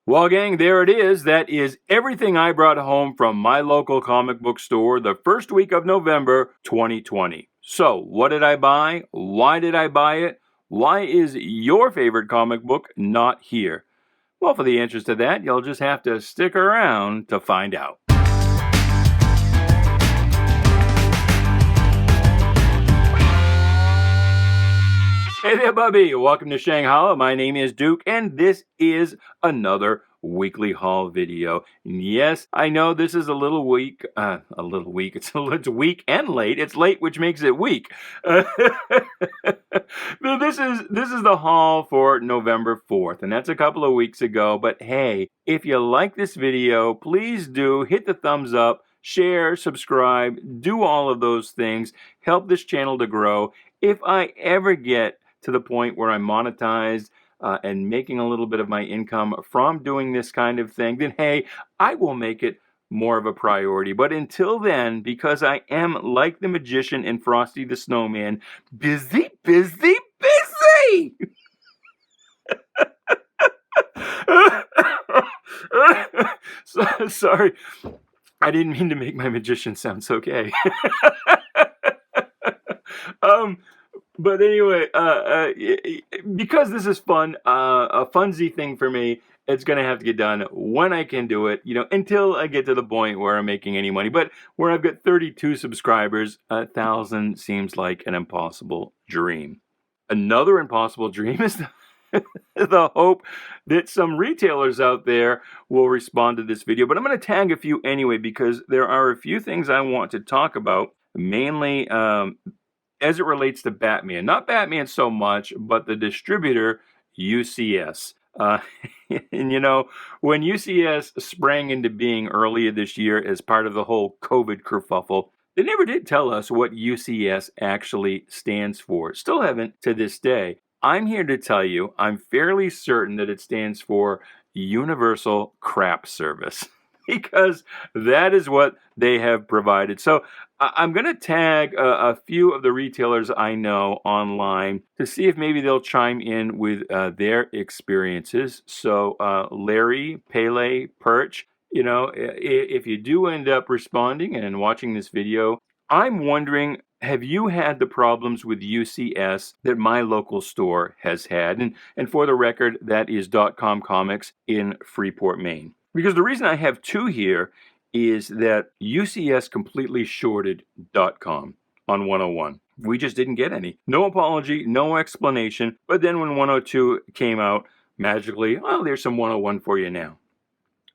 Well, gang, there it is. That is everything I brought home from my local comic book store the first week of November 2020. So, what did I buy? Why did I buy it? Why is your favorite comic book not here? Well, for the answers to that, you'll just have to stick around to find out. Hey there, Bubby. Welcome to Shanghai. My name is Duke, and this is another weekly haul video. And yes, I know this is a little weak. It's weak and late. It's late, which makes it weak. This is the haul for November 4th, and that's a couple of weeks ago. But hey, if you like this video, please do hit the thumbs up, share, subscribe, do all of those things. Help this channel to grow. If I ever get to the point where I'm monetized and making a little bit of my income from doing this kind of thing, then hey, I will make it more of a priority. But until then, because I am like the magician in Frosty the Snowman, busy. Sorry, I didn't mean to make my magician sound so gay. But anyway, because this is fun, a funsy thing for me, it's going to have to get done when I can do it, until I get to the point where I'm making any money. But where I've got 32 subscribers, 1,000 seems like an impossible dream. Another impossible dream is the hope that some retailers out there will respond to this video. But I'm going to tag a few anyway, because there are a few things I want to talk about, mainly as it relates to Batman. Not Batman so much, but the distributor, UCS. And when UCS sprang into being earlier this year as part of the whole COVID kerfuffle, they never did tell us what UCS actually stands for. Still haven't to this day. I'm here to tell you, I'm fairly certain that it stands for Universal Crap Service, because that is what they have provided. So I'm going to tag a few of the retailers I know online to see if maybe they'll chime in with their experiences. So Larry, Pele, Perch, if you do end up responding and watching this video, I'm wondering, have you had the problems with UCS that my local store has had? And for the record, that is .com Comics in Freeport, Maine. Because the reason I have two here is that UCS completely shorted .com on 101. We just didn't get any. No apology, no explanation. But then when 102 came out, magically, oh, there's some 101 for you now.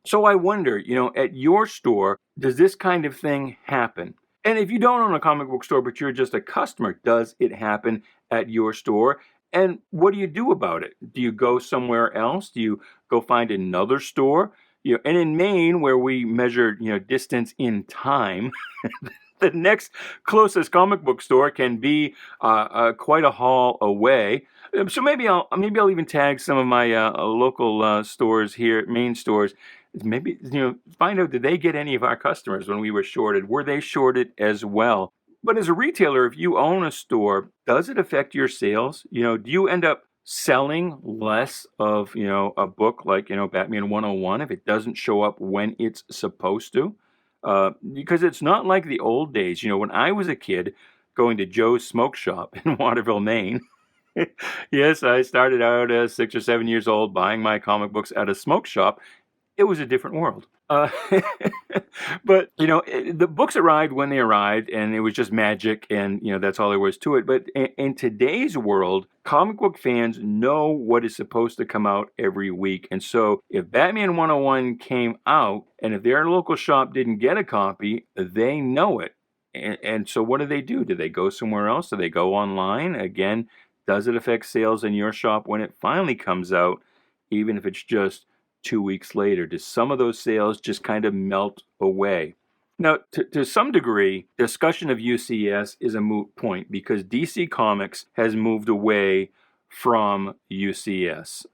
So I wonder, at your store, does this kind of thing happen? And if you don't own a comic book store, but you're just a customer, does it happen at your store? And what do you do about it? Do you go somewhere else? Do you go find another store? And in Maine, where we measure, distance in time, the next closest comic book store can be quite a haul away. So maybe I'll even tag some of my local stores here, Maine stores. Maybe find out, did they get any of our customers when we were shorted? Were they shorted as well? But as a retailer, if you own a store, does it affect your sales? Do you end up selling less of, a book like, Batman 101 if it doesn't show up when it's supposed to? Because it's not like the old days. When I was a kid going to Joe's Smoke Shop in Waterville, Maine, yes, I started out as 6 or 7 years old buying my comic books at a smoke shop. It was a different world. But, the books arrived when they arrived, and it was just magic, and, that's all there was to it. But in today's world, comic book fans know what is supposed to come out every week. And so if Batman 101 came out, and if their local shop didn't get a copy, they know it. And so what do? Do they go somewhere else? Do they go online? Again, does it affect sales in your shop when it finally comes out, even if it's just 2 weeks later? Does some of those sales just kind of melt away? Now, to some degree, discussion of UCS is a moot point, because DC Comics has moved away from UCS.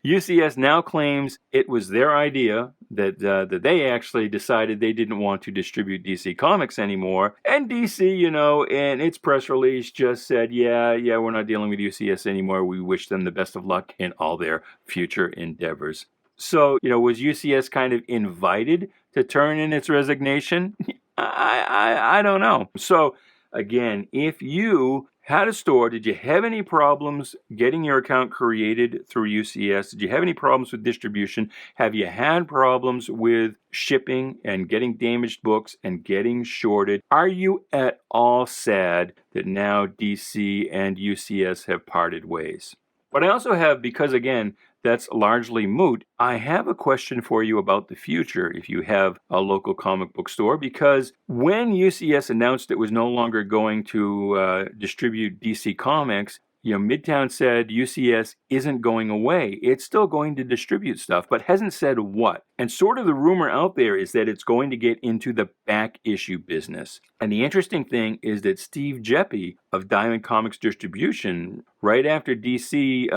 UCS now claims it was their idea, that they actually decided they didn't want to distribute DC Comics anymore. And DC, in its press release just said, yeah, we're not dealing with UCS anymore. We wish them the best of luck in all their future endeavors. So, was UCS kind of invited to turn in its resignation? I don't know. So, again, if you had a store, did you have any problems getting your account created through UCS? Did you have any problems with distribution? Have you had problems with shipping and getting damaged books and getting shorted? Are you at all sad that now DC and UCS have parted ways? But I also have, because again, that's largely moot, I have a question for you about the future if you have a local comic book store, because when UCS announced it was no longer going to distribute DC Comics, Midtown said UCS isn't going away. It's still going to distribute stuff, but hasn't said what. And sort of the rumor out there is that it's going to get into the back issue business. And the interesting thing is that Steve Geppi of Diamond Comics Distribution, right after DC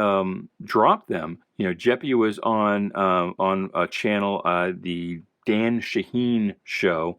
dropped them, Geppi was on a channel, the Dan Shaheen show,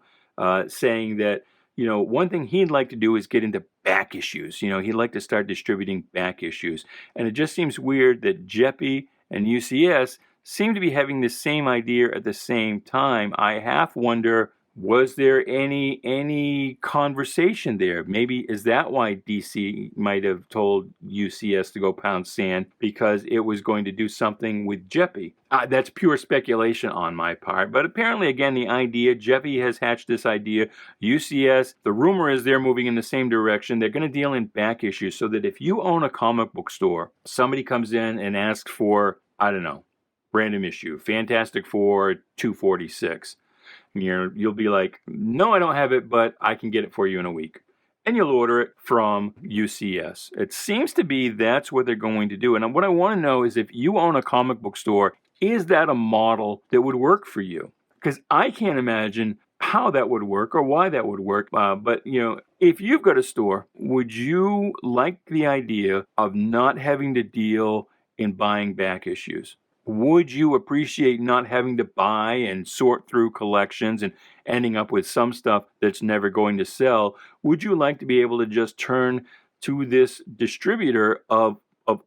saying that one thing he'd like to do is get into back issues. He'd like to start distributing back issues. And it just seems weird that Geppi and UCS seem to be having the same idea at the same time. I half wonder, was there any conversation there? Maybe is that why DC might have told UCS to go pound sand, because it was going to do something with Geppi? That's pure speculation on my part. But apparently, again, the idea, Geppi has hatched this idea. UCS, the rumor is they're moving in the same direction. They're going to deal in back issues so that if you own a comic book store, somebody comes in and asks for, I don't know, random issue, Fantastic Four 246. You'll be like, no, I don't have it, but I can get it for you in a week. And you'll order it from UCS. It seems to be that's what they're going to do. And what I want to know is, if you own a comic book store, is that a model that would work for you? Because I can't imagine how that would work or why that would work. But if you've got a store, would you like the idea of not having to deal in buying back issues? Would you appreciate not having to buy and sort through collections and ending up with some stuff that's never going to sell? Would you like to be able to just turn to this distributor of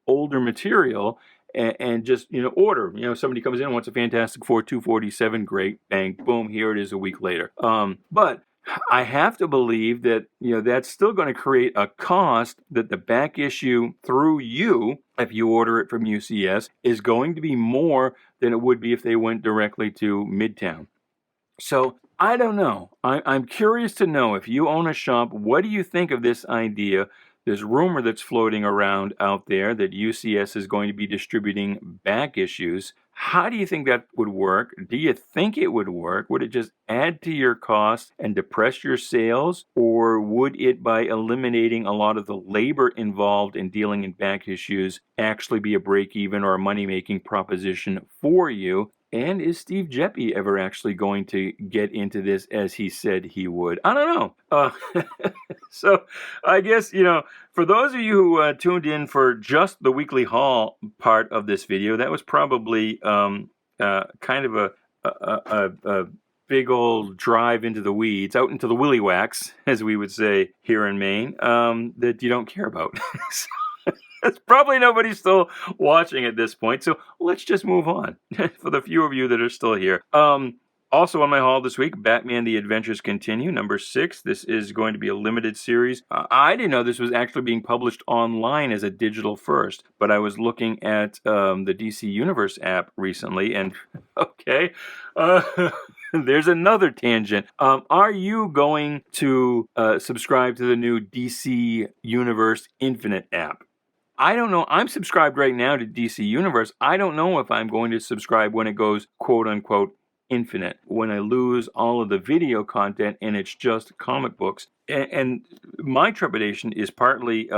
older material and just order? Somebody comes in and wants a Fantastic Four 247, great, bang, boom, here it is a week later. But I have to believe that that's still going to create a cost, that the back issue through you, if you order it from UCS, is going to be more than it would be if they went directly to Midtown. So I don't know. I'm curious to know, if you own a shop, what do you think of this idea? There's rumor that's floating around out there that UCS is going to be distributing back issues. How do you think that would work? Do you think it would work? Would it just add to your costs and depress your sales? Or would it, by eliminating a lot of the labor involved in dealing in back issues, actually be a break-even or a money-making proposition for you? And is Steve Geppi ever actually going to get into this as he said he would? I don't know. So I guess, for those of you who tuned in for just the weekly haul part of this video, that was probably kind of a big old drive into the weeds, out into the willy wax, as we would say here in Maine, that you don't care about. There's probably nobody still watching at this point, so let's just move on for the few of you that are still here. Also on my haul this week, Batman The Adventures Continue, number 6. This is going to be a limited series. I didn't know this was actually being published online as a digital first, but I was looking at the DC Universe app recently, and okay, there's another tangent. Are you going to subscribe to the new DC Universe Infinite app? I don't know. I'm subscribed right now to DC Universe. I don't know if I'm going to subscribe when it goes quote unquote infinite, when I lose all of the video content and it's just comic books. And my trepidation is partly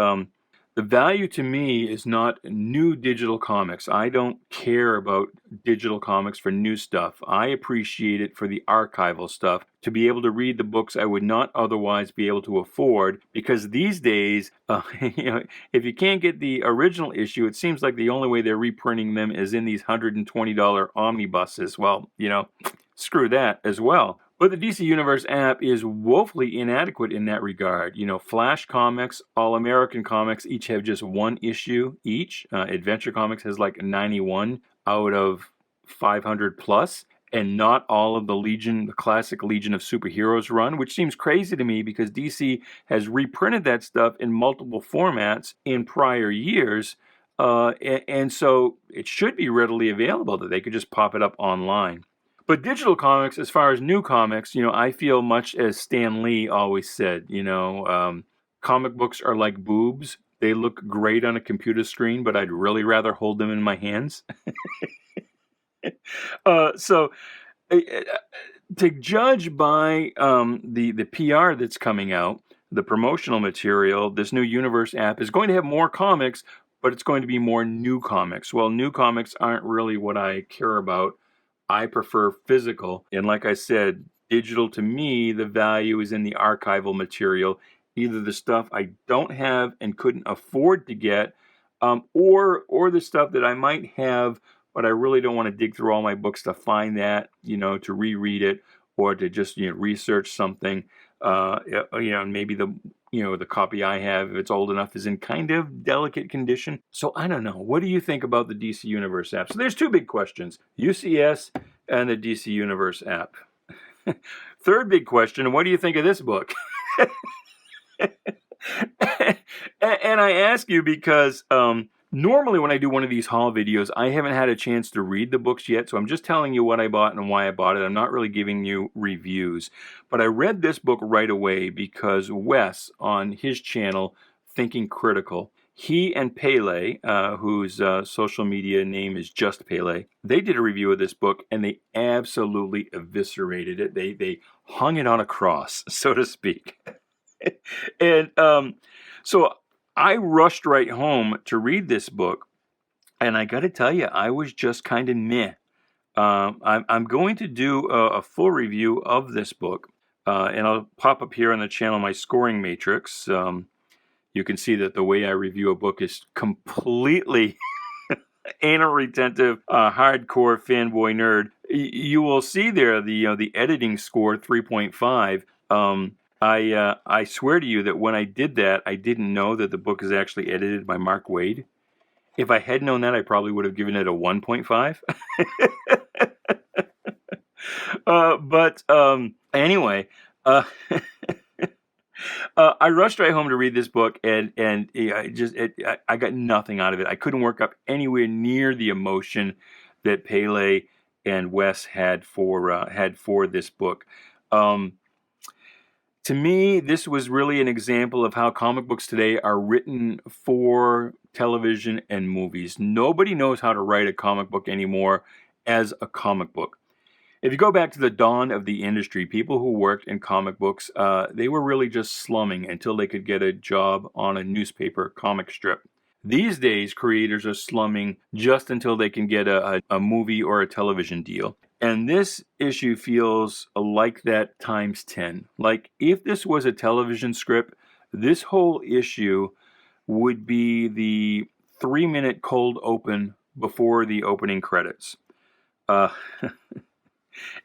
the value to me is not new digital comics. I don't care about digital comics for new stuff. I appreciate it for the archival stuff, to be able to read the books I would not otherwise be able to afford, because these days, if you can't get the original issue, it seems like the only way they're reprinting them is in these $120 omnibuses. Well, screw that as well. But the DC Universe app is woefully inadequate in that regard. Flash Comics, All American Comics each have just one issue each. Adventure Comics has like 91 out of 500 plus, and not all of the classic Legion of Superheroes run, which seems crazy to me because DC has reprinted that stuff in multiple formats in prior years. And so it should be readily available that they could just pop it up online. But digital comics, as far as new comics, I feel much as Stan Lee always said, comic books are like boobs. They look great on a computer screen, but I'd really rather hold them in my hands. So to judge by the PR that's coming out, the promotional material, this new Universe app is going to have more comics, but it's going to be more new comics. Well, new comics aren't really what I care about. I prefer physical. And like I said, digital to me, the value is in the archival material, either the stuff I don't have and couldn't afford to get, or the stuff that I might have, but I really don't want to dig through all my books to find that, to reread it, or to just research something. Maybe the copy I have, if it's old enough, is in kind of delicate condition. So I don't know. What do you think about the DC Universe app? So there's two big questions: UCS and the DC Universe app. Third big question: what do you think of this book? And I ask you because normally when I do one of these haul videos, I haven't had a chance to read the books yet, so I'm just telling you what I bought and why I bought it. I'm not really giving you reviews. But I read this book right away because Wes, on his channel, Thinking Critical, he and Pele, whose social media name is just Pele, they did a review of this book and they absolutely eviscerated it. They hung it on a cross, so to speak. And so I rushed right home to read this book, and I got to tell you, I was just kind of meh. I'm going to do a full review of this book, and I'll pop up here on the channel my scoring matrix. You can see that the way I review a book is completely anal retentive, hardcore fanboy nerd. You will see there the editing score 3.5. I swear to you that when I did that, I didn't know that the book is actually edited by Mark Waid. If I had known that, I probably would have given it a 1.5. But anyway, I rushed right home to read this book, and I got nothing out of it. I couldn't work up anywhere near the emotion that Pele and Wes had for this book. To me, this was really an example of how comic books today are written for television and movies. Nobody knows how to write a comic book anymore as a comic book. If you go back to the dawn of the industry, people who worked in comic books, they were really just slumming until they could get a job on a newspaper comic strip. These days, creators are slumming just until they can get a movie or a television deal. And this issue feels like that times 10. Like, if this was a television script, this whole issue would be the 3-minute cold open before the opening credits. And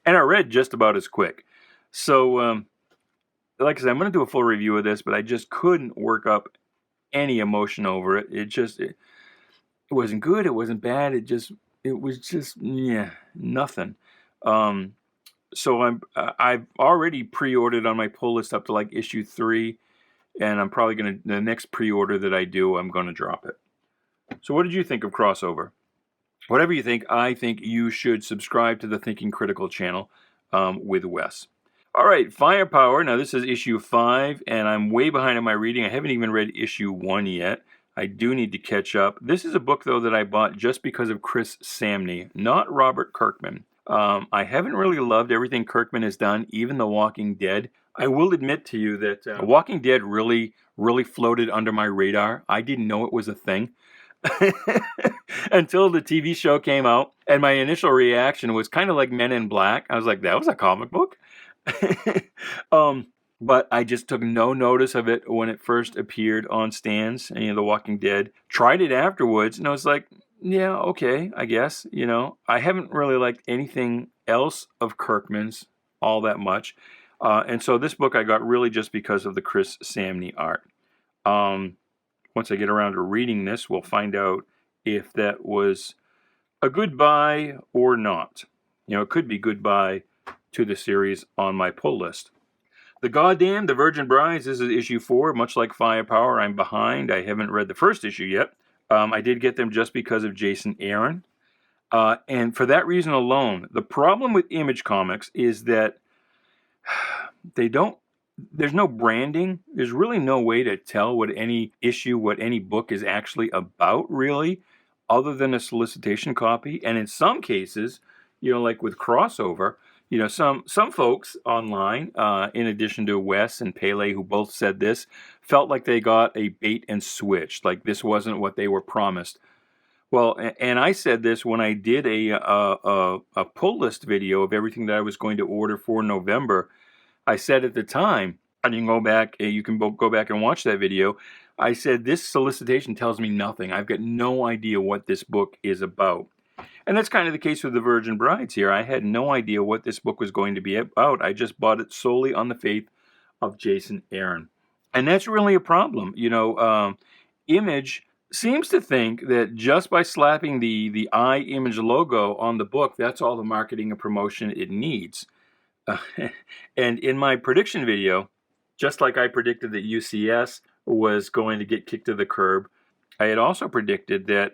I read just about as quick. So, like I said, I'm going to do a full review of this, but I just couldn't work up any emotion over it. It wasn't good. It wasn't bad. It was just nothing. So I've already pre-ordered on my pull list up to like issue 3, and I'm probably the next pre-order that I do, I'm gonna drop it. So what did you think of Crossover? Whatever you think, I think you should subscribe to the Thinking Critical channel with Wes. All right, Firepower. Now this is issue 5, and I'm way behind on my reading. I haven't even read issue 1 yet. I do need to catch up. This is a book, though, that I bought just because of Chris Samnee, not Robert Kirkman. I haven't really loved everything Kirkman has done, even The Walking Dead. I will admit to you that Walking Dead really, really floated under my radar. I didn't know it was a thing until the TV show came out, and my initial reaction was kind of like Men in Black. I was like, that was a comic book? But I just took no notice of it when it first appeared on stands, The Walking Dead. Tried it afterwards, and I was like, yeah, okay, I guess, I haven't really liked anything else of Kirkman's all that much. And so this book I got really just because of the Chris Samnee art. Once I get around to reading this, we'll find out if that was a goodbye or not. It could be goodbye to the series on my pull list. The Goddamn, The Virgin Brides, this is issue 4. Much like Firepower, I'm behind. I haven't read the first issue yet. I did get them just because of Jason Aaron. And for that reason alone, the problem with Image Comics is that there's no branding. There's really no way to tell what any book is actually about, really, other than a solicitation copy. And in some cases, like with Crossover, some folks online, in addition to Wes and Pele, who both said this, felt like they got a bait and switch, like this wasn't what they were promised. Well, and I said this when I did a pull list video of everything that I was going to order for November. I said at the time, and you can go back and watch that video. I said, this solicitation tells me nothing. I've got no idea what this book is about. And that's kind of the case with The Virgin Brides here. I had no idea what this book was going to be about. I just bought it solely on the faith of Jason Aaron. And that's really a problem. Image seems to think that just by slapping the Image logo on the book, that's all the marketing and promotion it needs. And in my prediction video, just like I predicted that UCS was going to get kicked to the curb, I had also predicted that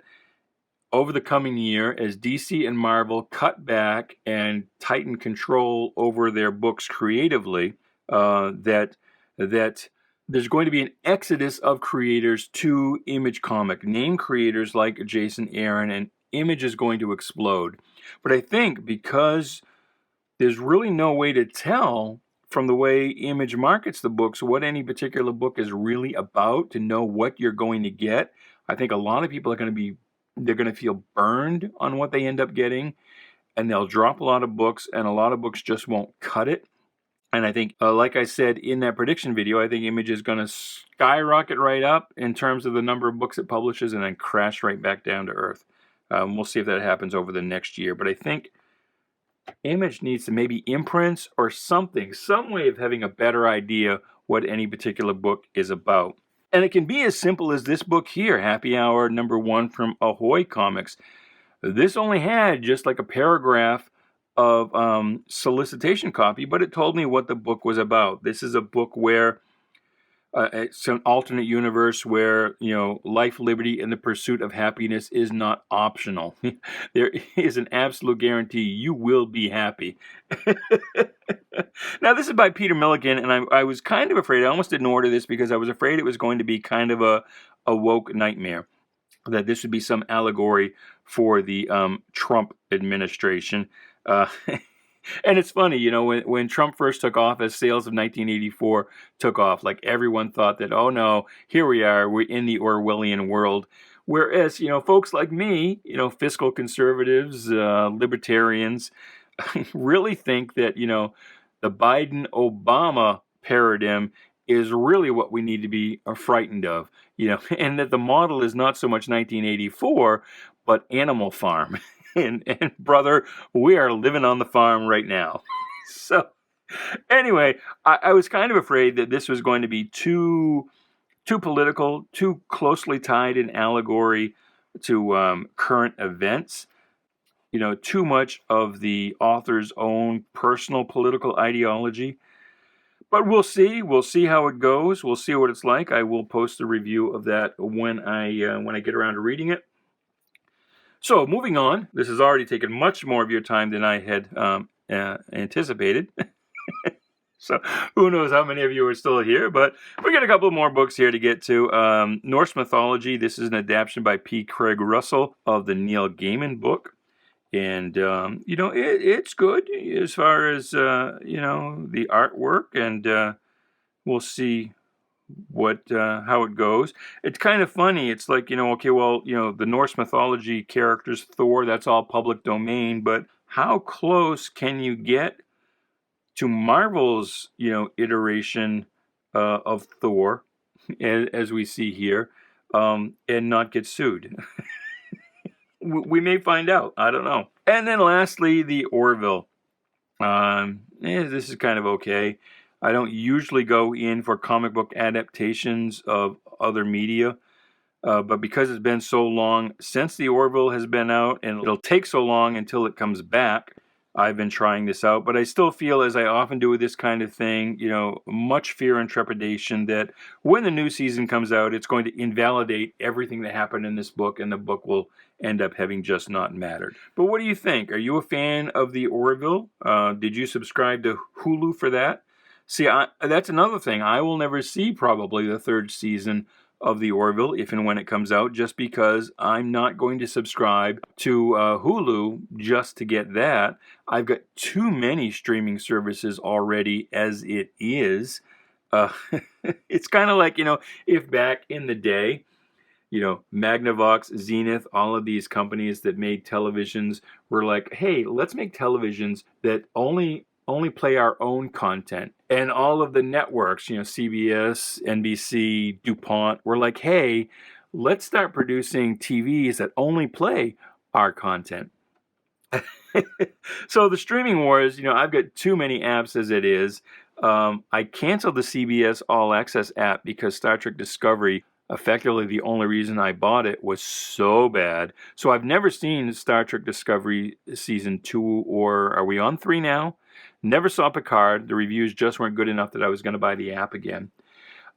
over the coming year, as DC and Marvel cut back and tighten control over their books creatively, that there's going to be an exodus of creators to Image Comic. Name creators like Jason Aaron, and Image is going to explode. But I think because there's really no way to tell from the way Image markets the books what any particular book is really about, to know what you're going to get, I think a lot of people are going to feel burned on what they end up getting, and they'll drop a lot of books, and a lot of books just won't cut it. And I think, like I said in that prediction video, I think Image is going to skyrocket right up in terms of the number of books it publishes, and then crash right back down to earth. We'll see if that happens over the next year. But I think Image needs to maybe imprints or something, some way of having a better idea what any particular book is about. And it can be as simple as this book here, Happy Hour #1 from Ahoy Comics. This only had just like a paragraph of solicitation copy, but it told me what the book was about. This is a book where it's an alternate universe where, life, liberty, and the pursuit of happiness is not optional. There is an absolute guarantee you will be happy. Now, this is by Peter Milligan, and I was kind of afraid. I almost didn't order this because I was afraid it was going to be kind of a woke nightmare, that this would be some allegory for the Trump administration. And it's funny, when Trump first took office, sales of 1984 took off. Like, everyone thought that, oh no, here we are, we're in the Orwellian world. Whereas, folks like me, fiscal conservatives, libertarians, really think that, the Biden-Obama paradigm is really what we need to be frightened of, and that the model is not so much 1984, but Animal Farm. And brother, we are living on the farm right now. So anyway, I was kind of afraid that this was going to be too political, too closely tied in allegory to current events. Too much of the author's own personal political ideology. But we'll see. We'll see how it goes. We'll see what it's like. I will post a review of that when I get around to reading it. So, moving on. This has already taken much more of your time than I had anticipated. So, who knows how many of you are still here. But we got a couple more books here to get to. Norse Mythology. This is an adaptation by P. Craig Russell of the Neil Gaiman book. And, it's good as far as, the artwork. And we'll see how it goes. It's kind of funny. It's like, the Norse mythology characters, Thor, that's all public domain, but how close can you get to Marvel's, iteration of Thor, as we see here, and not get sued? We may find out. I don't know. And then lastly, the Orville. This is kind of okay. I don't usually go in for comic book adaptations of other media. But because it's been so long since the Orville has been out, and it'll take so long until it comes back, I've been trying this out. But I still feel, as I often do with this kind of thing, much fear and trepidation that when the new season comes out, it's going to invalidate everything that happened in this book, and the book will end up having just not mattered. But what do you think? Are you a fan of the Orville? Did you subscribe to Hulu for that? See, that's another thing. I will never see probably the third season of the Orville if and when it comes out, just because I'm not going to subscribe to Hulu just to get that. I've got too many streaming services already as it is. It's kind of like, if back in the day, Magnavox, Zenith, all of these companies that made televisions were like, hey, let's make televisions that only play our own content. And all of the networks, CBS, NBC, DuPont, were like, hey, let's start producing TVs that only play our content. So the streaming wars, I've got too many apps as it is. I canceled the CBS All Access app because Star Trek Discovery, effectively the only reason I bought it, was so bad. So I've never seen Star Trek Discovery Season 2, or are we on 3 now? Never saw Picard. The reviews just weren't good enough that I was going to buy the app again.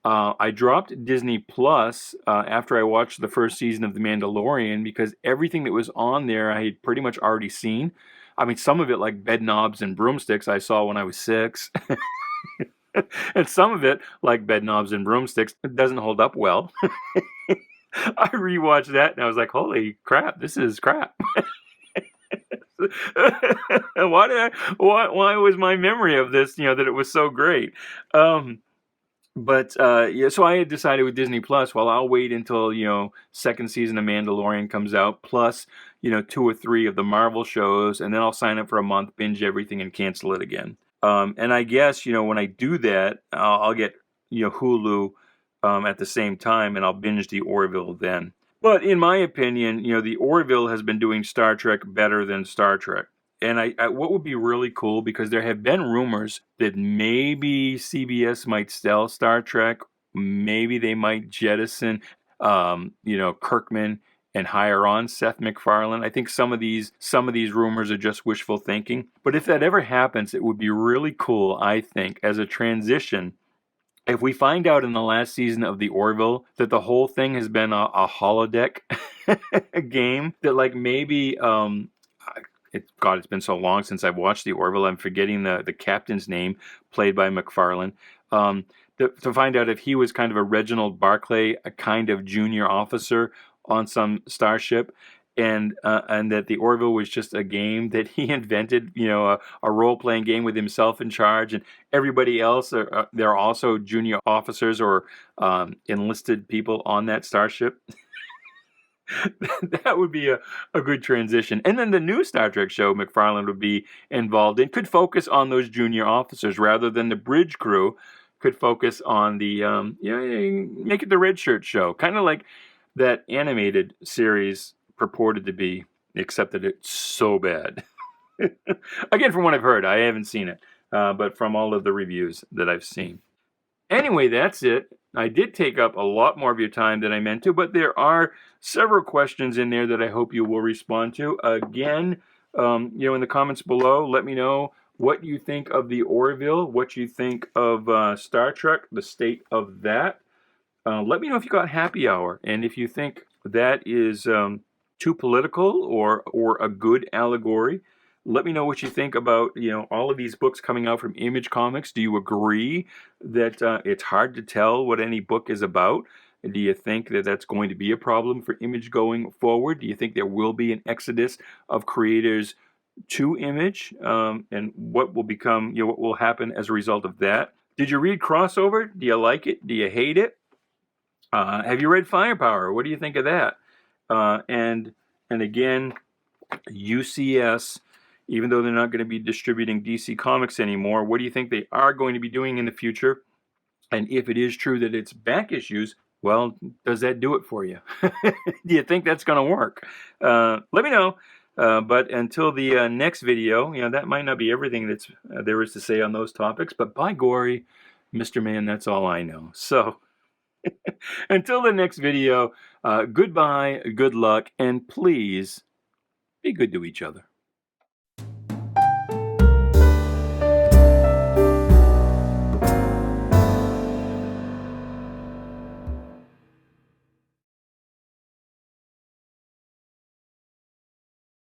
I dropped Disney Plus after I watched the first season of The Mandalorian because everything that was on there I had pretty much already seen. I mean, some of it, like Bed Knobs and Broomsticks, I saw when I was 6. And some of it, like Bed Knobs and Broomsticks, doesn't hold up well. I rewatched that and I was like, holy crap, this is crap. Why was my memory of this, that it was so great? But so I had decided with Disney Plus, well, I'll wait until, second season of Mandalorian comes out, plus, 2 or 3 of the Marvel shows, and then I'll sign up for a month, binge everything, and cancel it again. And I guess, when I do that, I'll get, Hulu at the same time, and I'll binge the Orville then. But in my opinion, the Orville has been doing Star Trek better than Star Trek. And what would be really cool, because there have been rumors that maybe CBS might sell Star Trek, maybe they might jettison, Kirkman and hire on Seth MacFarlane. I think some of these rumors are just wishful thinking. But if that ever happens, it would be really cool, I think, as a transition. If we find out in the last season of the Orville that the whole thing has been a holodeck game, that like maybe it's been so long since I've watched the Orville, I'm forgetting the captain's name, played by MacFarlane. To find out if he was kind of a Reginald Barclay, a kind of junior officer on some starship, and that the Orville was just a game that he invented, a role-playing game with himself in charge, and everybody else, they're also junior officers or enlisted people on that starship. That would be a good transition. And then the new Star Trek show MacFarlane would be involved in could focus on those junior officers rather than the bridge crew, could focus on the, make it the Red Shirt show. Kind of like that animated series purported to be, except that it's so bad. Again, from what I've heard, I haven't seen it, but from all of the reviews that I've seen. Anyway, that's it. I did take up a lot more of your time than I meant to, but there are several questions in there that I hope you will respond to. Again, in the comments below, let me know what you think of the Orville, what you think of Star Trek, the state of that. Let me know if you got Happy Hour, and if you think that is too political or a good allegory. Let me know what you think about, all of these books coming out from Image Comics. Do you agree that it's hard to tell what any book is about? Do you think that that's going to be a problem for Image going forward? Do you think there will be an exodus of creators to Image? And what will become, what will happen as a result of that? Did you read Crossover? Do you like it? Do you hate it? Have you read Firepower? What do you think of that? And again, UCS, even though they're not going to be distributing DC Comics anymore, what do you think they are going to be doing in the future? And if it is true that it's back issues, well, does that do it for you? Do you think that's going to work? Let me know. But until the next video, that might not be everything that's there is to say on those topics, but by gory, Mr. Man, that's all I know. So until the next video, Goodbye, good luck, and please be good to each other.